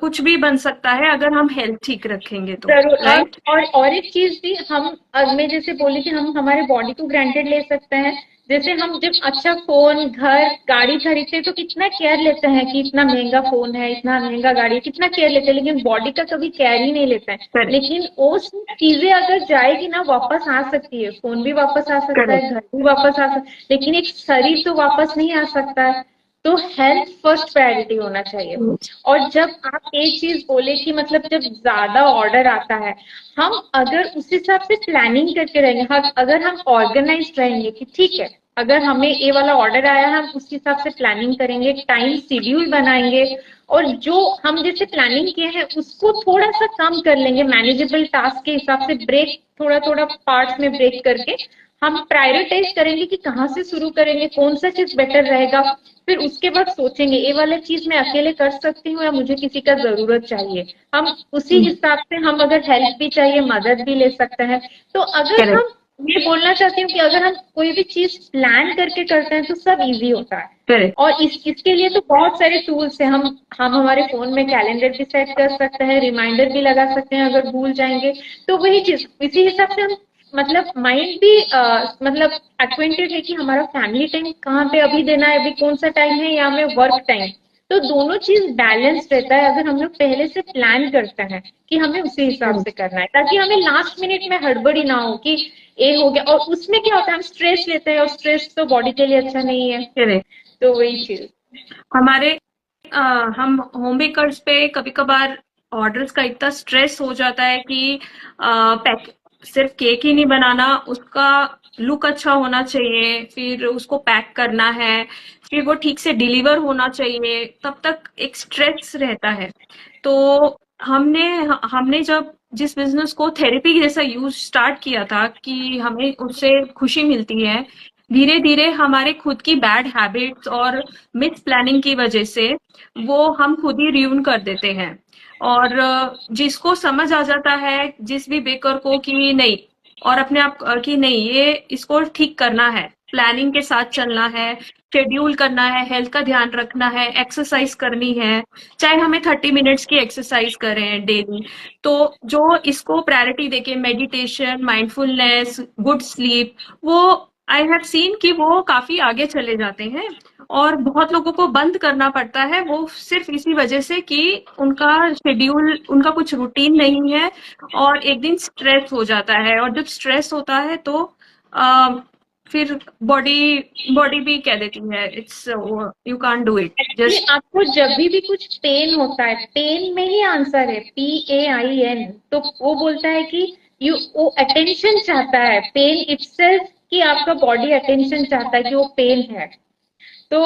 कुछ भी बन सकता है अगर हम हेल्थ ठीक रखेंगे तो, जरूर। राइट। और एक चीज भी हम, मैं जैसे बोली कि हम हमारे बॉडी को ग्रांटेड ले सकते हैं। जैसे हम जब अच्छा फोन, घर, गाड़ी खरीदते हैं तो कितना केयर लेते हैं कि इतना महंगा फोन है, इतना महंगा गाड़ी है, कितना केयर लेते हैं, लेकिन बॉडी का कभी केयर ही नहीं लेते हैं। करेक्ट। लेकिन वो सब चीजें अगर जाएगी ना, वापस आ सकती है, फोन भी वापस आ सकता करेक्ट। है, घर भी वापस आ सकता है, लेकिन एक शरीर तो वापस नहीं आ सकता है। तो हेल्थ फर्स्ट प्रायोरिटी होना चाहिए। और जब आप एक चीज बोले कि मतलब जब ज्यादा ऑर्डर आता है, हम अगर उस हिसाब से प्लानिंग करके रहेंगे, अगर हम ऑर्गेनाइज रहेंगे कि ठीक है, अगर हमें ये वाला ऑर्डर आया, हम उस हिसाब से प्लानिंग करेंगे, टाइम शेड्यूल बनाएंगे, और जो हम जैसे प्लानिंग किए हैं उसको थोड़ा सा कम कर लेंगे, मैनेजेबल टास्क के हिसाब से ब्रेक, थोड़ा थोड़ा पार्ट्स में ब्रेक करके हम प्रायोरिटाइज करेंगे कि कहाँ से शुरू करेंगे, कौन सा चीज बेटर रहेगा। फिर उसके बाद सोचेंगे ये वाला चीज मैं अकेले कर सकती हूँ या मुझे किसी का जरूरत चाहिए। हम उसी हिसाब से, हम अगर हेल्प भी चाहिए मदद भी ले सकते हैं। तो अगर करेक्ट। हम, ये बोलना चाहती हूँ कि अगर हम कोई भी चीज प्लान करके करते हैं तो सब इजी होता है। करेक्ट। और इसके लिए तो बहुत सारे टूल्स हैं। हम हमारे फोन में कैलेंडर भी सेट कर सकते हैं, रिमाइंडर भी लगा सकते हैं अगर भूल जाएंगे। तो वही चीज, इसी हिसाब से हम मतलब माइंड भी मतलब एक्वेंटेड है कि हमारा फैमिली टाइम कहाँ पे अभी देना है, अभी कौन सा टाइम है, या हमें वर्क टाइम। तो दोनों चीज बैलेंस रहता है अगर हम लोग पहले से प्लान करते हैं कि हमें उसी हिसाब से करना है, ताकि हमें लास्ट मिनट में हड़बड़ी ना हो कि ये हो गया। और उसमें क्या होता है, हम स्ट्रेस लेते हैं और स्ट्रेस तो बॉडी के लिए अच्छा नहीं है। करेक्ट। तो वही चीज। हमारे अ, हम होम बेकर्स पे कभी कभार ऑर्डर्स का इतना स्ट्रेस हो जाता है कि पैक सिर्फ केक ही नहीं बनाना, उसका लुक अच्छा होना चाहिए, फिर उसको पैक करना है, फिर वो ठीक से डिलीवर होना चाहिए, तब तक एक स्ट्रेस रहता है। तो हमने हमने जब जिस बिजनेस को थेरेपी जैसा यूज स्टार्ट किया था कि हमें उससे खुशी मिलती है, धीरे धीरे हमारे खुद की बैड हैबिट्स और मिस प्लानिंग की वजह से वो हम खुद ही रियून कर देते हैं। और जिसको समझ आ जाता है, जिस भी बेकर को कि नहीं, और अपने आप कि नहीं, ये इसको ठीक करना है, प्लानिंग के साथ चलना है, शेड्यूल करना है, हेल्थ का ध्यान रखना है, एक्सरसाइज करनी है, चाहे हमें 30 मिनट्स की एक्सरसाइज करें डेली। तो जो इसको प्रायोरिटी देके मेडिटेशन, माइंडफुलनेस, गुड स्लीप, वो आई हैव सीन कि वो काफी आगे चले जाते हैं। और बहुत लोगों को बंद करना पड़ता है वो सिर्फ इसी वजह से कि उनका शेड्यूल, उनका कुछ रूटीन नहीं है, और एक दिन स्ट्रेस हो जाता है, और जब स्ट्रेस होता है तो आ, फिर बॉडी बॉडी भी कह देती है it's you can't do it actually just. आपको जब भी कुछ पेन होता है, पेन में ही आंसर है, PAIN। तो वो बोलता है कि वो अटेंशन चाहता है, पेन इटसेल्फ, कि आपका बॉडी अटेंशन चाहता है कि वो पेन है। तो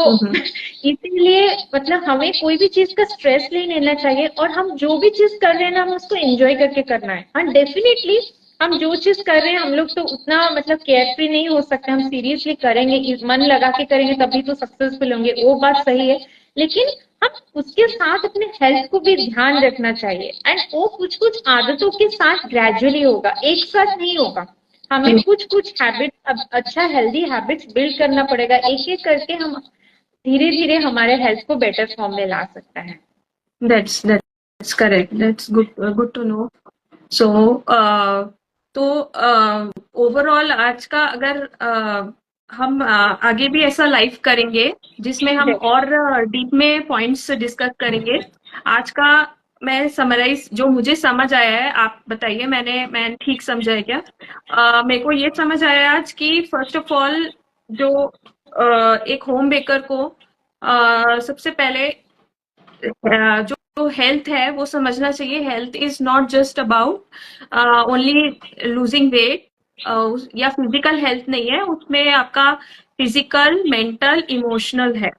इसीलिए मतलब हमें कोई भी चीज का स्ट्रेस नहीं लेना चाहिए, और हम जो भी चीज कर रहे हैं ना, हम उसको एंजॉय करके करना है। हाँ डेफिनेटली, हम जो चीज कर रहे हैं, हम लोग तो उतना मतलब केयर फ्री नहीं हो सकते, हम सीरियसली करेंगे, मन लगा के करेंगे तभी तो सक्सेसफुल होंगे, वो बात सही है। लेकिन हम उसके साथ अपने हेल्थ को भी ध्यान रखना चाहिए, एंड वो कुछ कुछ आदतों के साथ ग्रेजुअली होगा, एक साथ नहीं होगा। हमें कुछ कुछ हैबिट, अच्छा हेल्दी हैबिट्स बिल्ड करना पड़ेगा, एक एक करके हम धीरे धीरे हमारे हेल्थ को बेटर फॉर्म में ला सकता है। That's correct, that's good to know. So तो ओवरऑल आज का अगर हम आगे भी ऐसा लाइव करेंगे जिसमें हम और डीप में पॉइंट्स डिस्कस करेंगे। आज का मैं समराइज जो मुझे समझ आया है, आप बताइए मैं ठीक समझा है क्या? मेरे को ये समझ आया आज कि फर्स्ट ऑफ ऑल जो एक होम बेकर को सबसे पहले जो हेल्थ है वो समझना चाहिए। Health is not just about only losing weight, या फिजिकल हेल्थ नहीं है, उसमें आपका फिजिकल, मेंटल, इमोशनल है।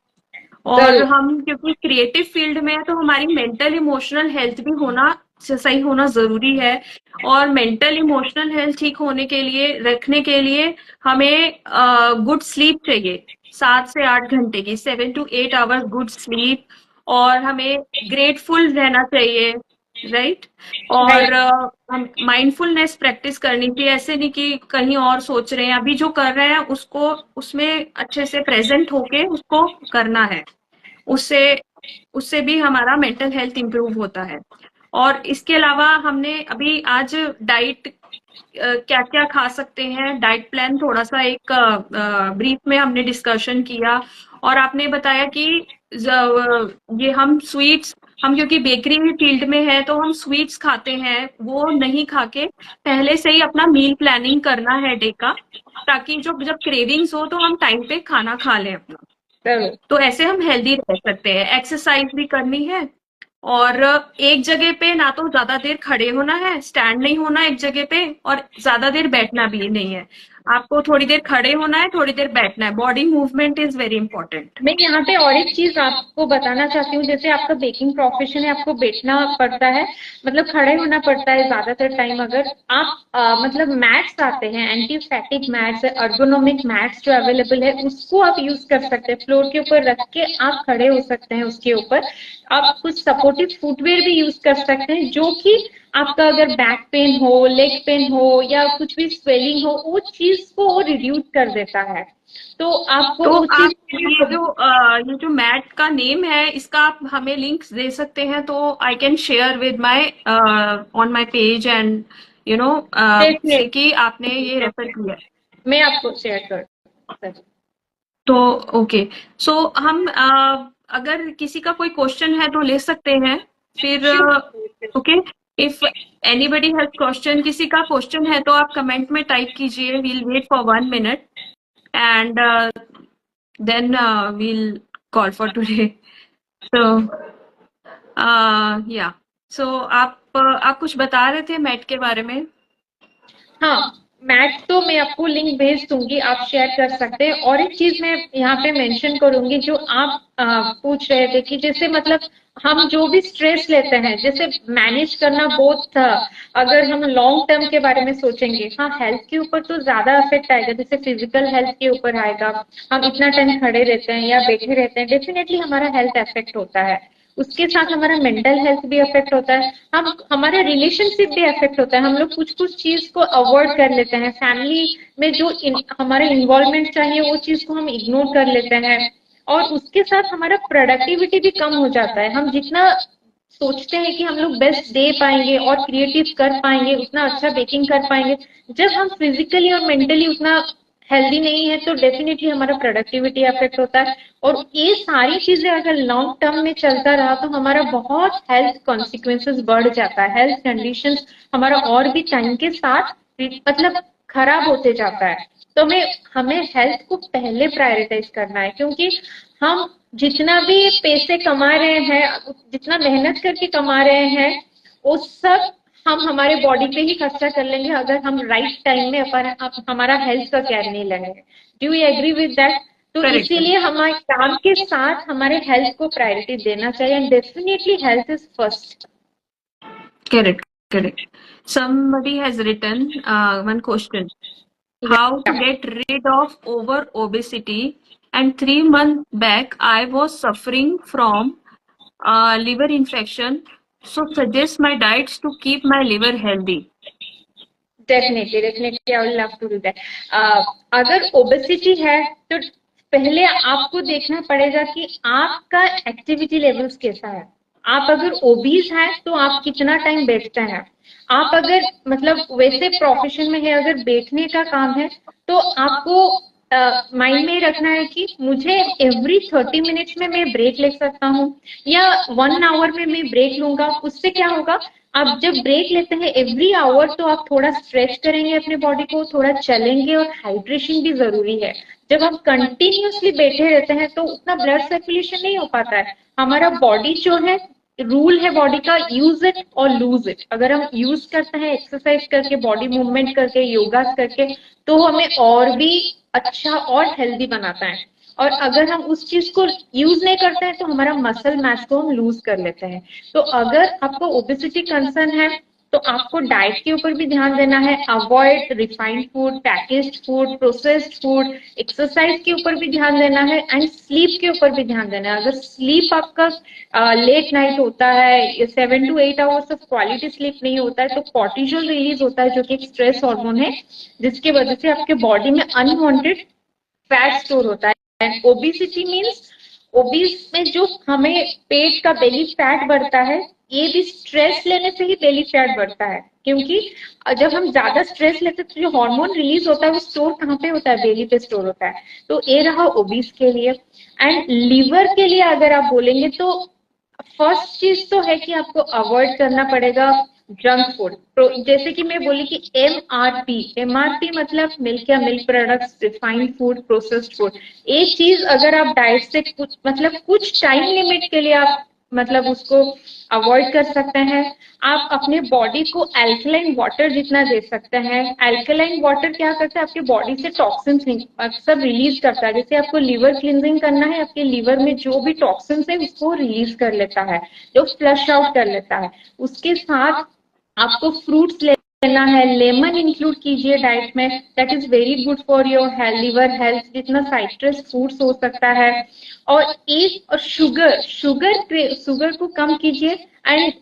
और जरूर। हम क्योंकि क्रिएटिव फील्ड में है तो हमारी मेंटल इमोशनल हेल्थ भी होना सही होना जरूरी है। और मेंटल इमोशनल हेल्थ ठीक होने के लिए, रखने के लिए, हमें गुड स्लीप चाहिए, 7 से 8 घंटे की, 7 to 8 आवर्स गुड स्लीप। और हमें ग्रेटफुल रहना चाहिए, राइट। और राइट। हम माइंडफुलनेस प्रैक्टिस करनी चाहिए, ऐसे नहीं कि कहीं और सोच रहे हैं, अभी जो कर रहे हैं उसको, उसमें अच्छे से प्रेजेंट होके उसको करना है। उससे उससे भी हमारा मेंटल हेल्थ इंप्रूव होता है। और इसके अलावा हमने अभी आज डाइट क्या क्या खा सकते हैं, डाइट प्लान थोड़ा सा एक ब्रीफ में हमने डिस्कशन किया। और आपने बताया कि ये हम स्वीट्स, हम क्योंकि बेकरी फील्ड में है तो हम स्वीट्स खाते हैं, वो नहीं खा के पहले से ही अपना मील प्लानिंग करना है डे का, ताकि जो जब क्रेविंग्स हो तो हम टाइम पे खाना खा लें अपना। जरूर। तो ऐसे हम हेल्दी रह सकते हैं। एक्सरसाइज भी करनी है, और एक जगह पे ना तो ज्यादा देर खड़े होना है, स्टैंड नहीं होना एक जगह पे, और ज्यादा देर बैठना भी नहीं है। आपको थोड़ी देर खड़े होना है, थोड़ी देर बैठना है। Body movement is very important. मैं यहाँ पे और एक चीज आपको बताना चाहती हूँ, जैसे आपका बेकिंग प्रोफेशन है, आपको बैठना पड़ता है, मतलब खड़े होना पड़ता है ज्यादातर टाइम। अगर आप मतलब मैट्स आते हैं, anti static mats, ergonomic mats जो अवेलेबल है, उसको आप यूज कर सकते हैं। फ्लोर के ऊपर रख के आप खड़े हो सकते हैं उसके ऊपर। आप कुछ सपोर्टिव फुटवेयर भी यूज कर सकते हैं, जो कि आपका अगर बैक पेन हो, लेग पेन हो, या कुछ भी स्वेलिंग हो, वो चीज को वो रिड्यूस कर देता है। तो आपको तो वो आप चीज। ये जो मैट का नेम है, इसका आप हमें लिंक्स दे सकते हैं तो I can share with my on my page, and से कि आपने ये रेफर किया है। मैं आपको शेयर कर। तो ओके, सो हम अगर किसी का कोई क्वेश्चन है तो ले सकते हैं फिर। Okay, if anybody has question, किसी का क्वेश्चन है तो आप कमेंट में टाइप कीजिए। We'll wait for 1 minute and then we'll call for today. तो या, सो आप कुछ बता रहे थे मैट के बारे में। हाँ, मैट तो मैं आपको लिंक भेज दूंगी, आप शेयर कर सकते हैं। और एक चीज मैं यहाँ पे मेंशन करूंगी, जो आप पूछ रहे थे कि जैसे मतलब हम जो भी स्ट्रेस लेते हैं, जैसे मैनेज करना बहुत अगर हम लॉन्ग टर्म के बारे में सोचेंगे, हाँ हेल्थ के ऊपर तो ज्यादा इफेक्ट आएगा, जैसे फिजिकल हेल्थ के ऊपर आएगा। हम इतना टाइम खड़े रहते हैं या बैठे रहते हैं, डेफिनेटली हमारा हेल्थ अफेक्ट होता है। उसके साथ हमारा मेंटल हेल्थ भी अफेक्ट होता है, हम हमारा रिलेशनशिप भी अफेक्ट होता है। हम लोग कुछ कुछ चीज को अवॉइड कर लेते हैं, फैमिली में जो हमारा इन्वॉल्वमेंट चाहिए वो चीज को हम इग्नोर कर लेते हैं। और उसके साथ हमारा प्रोडक्टिविटी भी कम हो जाता है। हम जितना सोचते हैं कि हम लोग बेस्ट दे पाएंगे और क्रिएटिव कर पाएंगे, उतना अच्छा बेकिंग कर पाएंगे, जब हम फिजिकली और मेंटली उतना हेल्दी नहीं है, तो डेफिनेटली हमारा प्रोडक्टिविटी अफेक्ट होता है। और ये सारी चीजें अगर लॉन्ग टर्म में चलता रहा तो हमारा बहुत हेल्थ कॉन्सिक्वेंसेस बढ़ जाता है, हेल्थ कंडीशंस हमारा और भी टाइम के साथ मतलब खराब होते जाता है। तो हमें हेल्थ को पहले प्रायोरिटाइज करना है, क्योंकि हम जितना भी पैसे कमा रहे हैं, जितना मेहनत करके कमा रहे हैं, वो सब हम हमारे बॉडी पे ही खर्चा कर लेंगे, अगर हम राइट टाइम में हमारा हेल्थ का केयर नहीं लेंगे। Do you agree with that? तो करेक्ट, इसीलिए हमारे काम के साथ हमारे हेल्थ को प्रायोरिटी देना चाहिए, and definitely health is first. Correct, correct. Somebody has written one question: how to get rid of over obesity, and 3 months back I was suffering from liver infection, so suggest my diets to keep my liver healthy. Definitely definitely I will love to do that. अगर obesity है तो पहले आपको देखना पड़ेगा कि आपका activity levels कैसा है। आप अगर ओबीज हैं तो आप कितना टाइम बैठते हैं। आप अगर मतलब वैसे प्रोफेशन में है, अगर बैठने का काम है, तो आपको माइंड में रखना है कि मुझे एवरी 30 मिनट्स में मैं ब्रेक ले सकता हूँ, या 1 आवर में मैं ब्रेक लूंगा। उससे क्या होगा, आप जब ब्रेक लेते हैं एवरी आवर, तो आप थोड़ा स्ट्रेच करेंगे अपने बॉडी को, थोड़ा चलेंगे, और हाइड्रेशन भी जरूरी है। जब हम कंटिन्यूअसली बैठे रहते हैं तो उतना ब्लड सर्कुलेशन नहीं हो पाता है। हमारा बॉडी जो है, रूल है बॉडी का, यूज इट और लूज इट। अगर हम यूज करते हैं एक्सरसाइज करके, बॉडी मूवमेंट करके, योगा करके, तो हमें और भी अच्छा और हेल्दी बनाता है। और अगर हम उस चीज को यूज नहीं करते हैं तो हमारा मसल मास को हम लूज कर लेते हैं। तो अगर आपको ओबेसिटी कंसर्न है तो आपको डाइट के ऊपर भी ध्यान देना है। Avoid refined food, packaged food, processed food. Exercise के ऊपर भी ध्यान देना है, एंड स्लीप के ऊपर भी ध्यान देना है। अगर स्लीप आपका लेट नाइट होता है, 7 to 8 hours of quality sleep नहीं होता है, तो कॉर्टिजोल रिलीज होता है, जो कि एक स्ट्रेस हार्मोन है, जिसकी वजह से आपके बॉडी में अनवांटेड फैट स्टोर होता है। एंड ओबेसिटी मीन्स ओबीज में जो हमें पेट का बेली फैट बढ़ता है, ये भी स्ट्रेस लेने से ही बेली फैट बढ़ता है, क्योंकि जब हम ज्यादा स्ट्रेस लेते हैं तो जो हार्मोन रिलीज होता है वो स्टोर कहाँ पे होता है, बेली पे स्टोर होता है। तो ये रहा ओबीज के लिए। एंड लीवर के लिए अगर आप बोलेंगे तो फर्स्ट चीज तो है कि आपको अवॉइड करना पड़ेगा जंक फूड। तो जैसे कि मैं बोली कि एमआरपी मतलब मिल्क या milk products, refined food, processed food. एक चीज अगर आप डाइट से कुछ मतलब कुछ टाइम लिमिट के लिए आप मतलब उसको अवॉइड कर सकते हैं। आप अपने बॉडी को अल्कलाइन वाटर जितना दे सकते हैं। अल्कलाइन वाटर क्या करता है, आपके बॉडी से टॉक्सिन्स अक्सर रिलीज करता है। जैसे आपको लीवर क्लींजिंग करना है, आपके लीवर में जो भी टॉक्सिन्स है उसको रिलीज कर लेता है, जो फ्लश आउट कर लेता है। उसके साथ आपको फ्रूट्स लेना है, लेमन इंक्लूड कीजिए डाइट में, that is very good for your liver health, जितना साइट्रस फ्रूट्स हो सकता है। और एक शुगर को कम कीजिए। And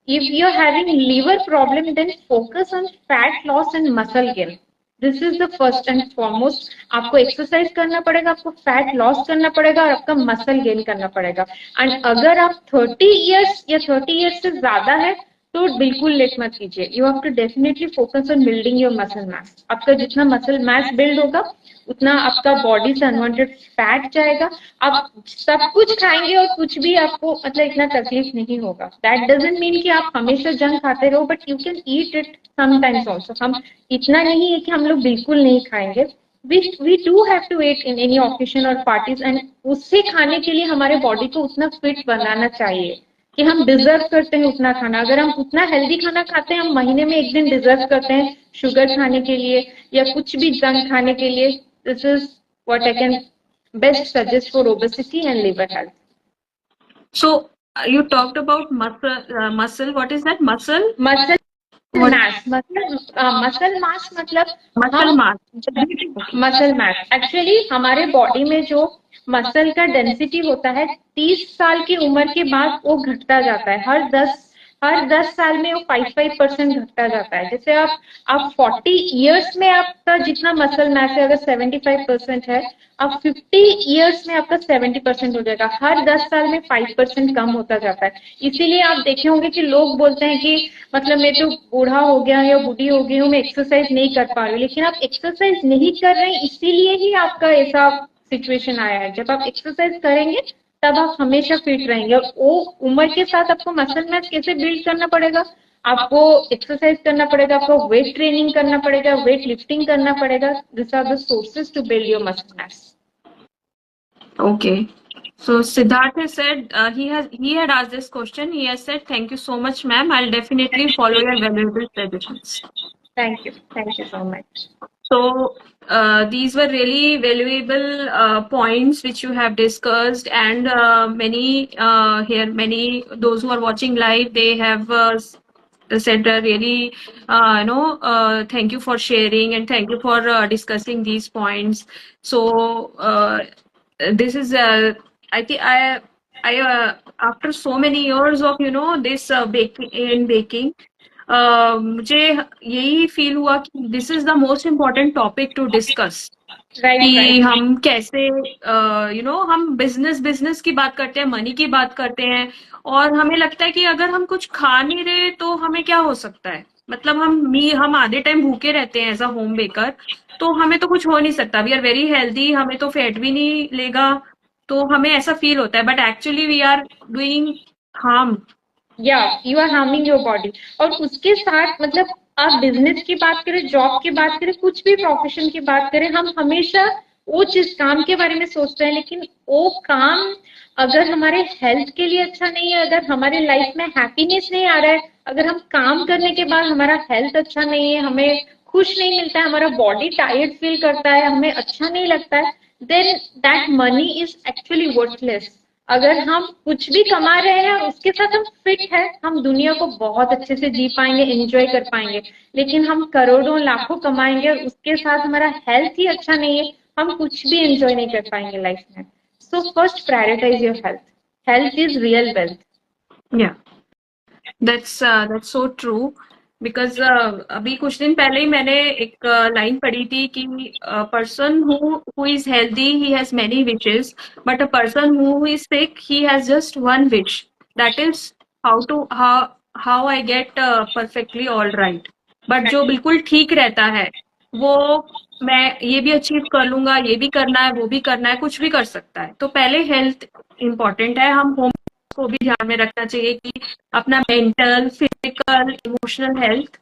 if you're having liver problem, then focus on fat loss and muscle gain. This is the first and foremost. आपको एक्सरसाइज करना पड़ेगा, आपको फैट लॉस करना पड़ेगा और आपका मसल गेन करना पड़ेगा। एंड अगर आप 30 इयर्स या 30 इयर्स से ज्यादा है तो बिल्कुल लेट मत कीजिए। You have to definitely focus on building your muscle mass. आपका जितना मसल मास बिल्ड होगा उतना आपका बॉडी से अनवांटेड फैट जाएगा। आप सब कुछ खाएंगे और कुछ भी आपको मतलब इतना तकलीफ नहीं होगा। दैट डजंट मीन कि आप हमेशा जंक खाते रहो, but you can eat it sometimes also. हम इतना नहीं है कि हम लोग बिल्कुल नहीं खाएंगे। we do have to eat in any occasion और parties, and उससे खाने के लिए हमारे बॉडी को उतना फिट बनाना चाहिए कि हम डिजर्व करते हैं उतना खाना। अगर हम उतना हेल्दी खाना खाते हैं, हम महीने में एक दिन डिजर्व करते हैं शुगर खाने के लिए या कुछ भी जंक खाने के लिए। This is what I can best suggest for obesity and liver health. So you talked about muscle. What is that? Muscle? Muscle What? Mass muscle mass मतलब Muscle हम mass. Okay. Muscle mass actually हमारे body में जो muscle का density होता है 30 साल की उम्र के बाद वो घटता जाता है। हर दस साल में वो 5% घटता जाता है। जैसे आप 40 इयर्स में आपका जितना मसल मास है अगर 75% है, अब 50 इयर्स में आपका 70% हो जाएगा। हर 10 साल में 5% कम होता जाता है। इसीलिए आप देखे होंगे कि लोग बोलते हैं कि मतलब मैं तो बूढ़ा हो गया या बूढ़ी हो गई हूँ, मैं एक्सरसाइज नहीं कर पा रही हूँ। लेकिन आप एक्सरसाइज नहीं कर रहे हैं, इसीलिए ही आपका ऐसा सिचुएशन आया है। जब आप एक्सरसाइज करेंगे तब आप हमेशा फिट रहेंगे। और वो उम्र के साथ आपको मसल मास कैसे बिल्ड करना पड़ेगा, आपको एक्सरसाइज करना पड़ेगा, आपको वेट ट्रेनिंग करना पड़ेगा, वेट लिफ्टिंग करना पड़ेगा। This are the sources to build your muscle mass. Okay. So Siddharth has said he had asked this question. He has said, "Thank you so much, ma'am. I'll definitely follow your valuable suggestions." Thank you so much. So these were really valuable points which you have discussed, and many those who are watching live, they have said really thank you for sharing and thank you for discussing these points. So this is I think I after so many years of this baking, मुझे यही feel हुआ कि this is the most important topic to discuss कि हम कैसे हम business की बात करते हैं, मनी की बात करते हैं, और हमें लगता है कि अगर हम कुछ खा नहीं रहे तो हमें क्या हो सकता है। मतलब हम आधे टाइम भूखे रहते हैं एज अ होम बेकर, तो हमें तो कुछ हो नहीं सकता। वी आर वेरी हेल्दी, हमें तो फैट भी नहीं लेगा, तो हमें ऐसा फील होता है, but actually we are doing harm. या you are harming your body. और उसके साथ मतलब आप बिजनेस की बात करें, जॉब की बात करें, कुछ भी प्रोफेशन की बात करें, हम हमेशा वो चीज काम के बारे में सोचते हैं, लेकिन वो काम अगर हमारे हेल्थ के लिए अच्छा नहीं है, अगर हमारे लाइफ में हैप्पीनेस नहीं आ रहा है, अगर हम काम करने के बाद हमारा हेल्थ अच्छा नहीं है, हमें खुश नहीं मिलता है, हमारा बॉडी टायर्ड फील करता है, हमें अच्छा नहीं लगता है, then that money is actually worthless. अगर हम कुछ भी कमा रहे हैं और उसके साथ हम फिट है, हम दुनिया को बहुत अच्छे से जी पाएंगे, एंजॉय कर पाएंगे। लेकिन हम करोड़ों लाखों कमाएंगे और उसके साथ हमारा हेल्थ ही अच्छा नहीं है, हम कुछ भी एंजॉय नहीं कर पाएंगे लाइफ में। So first prioritise your health. Health is real wealth. Yeah, that's so true. Because अभी कुछ दिन पहले ही मैंने एक लाइन पढ़ी थी कि person who is healthy he has many wishes, but a person who is sick he has just one wish, that is how I get perfectly all right. But जो बिल्कुल ठीक रहता है वो मैं ये भी अचीव कर लूंगा, ये भी करना है, वो भी करना है, कुछ भी कर सकता है। तो पहले हेल्थ इम्पॉर्टेंट है, हम होम को भी ध्यान में रखना चाहिए कि अपना मेंटल, फिजिकल, इमोशनल हेल्थ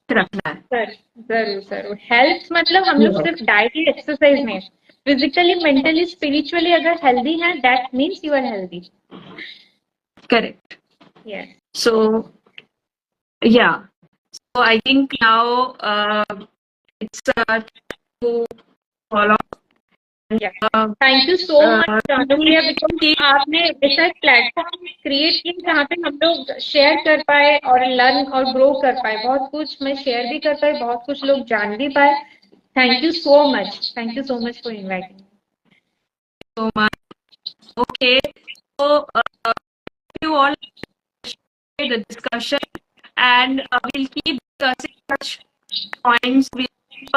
रखना है। सर जरूर जरूर। हेल्थ मतलब हम लोग सिर्फ डाइटली एक्सरसाइज नहीं, फिजिकली मेंटली स्पिरिचुअली अगर हेल्दी है that means you are healthy. Correct. Yes. So yeah, so I think now it's to follow. Thank you so much Anupriya, because आपने ऐसा एक प्लेटफॉर्म क्रिएट किया जहाँ पे हम लोग शेयर कर पाए और लर्न और ग्रो कर पाए। बहुत कुछ मैं शेयर भी कर पाए, बहुत कुछ लोग जान भी पाए। Thank you so much, thank you so much for inviting. So much. Okay, so you all the discussion and we'll keep discussing such points. We'll keep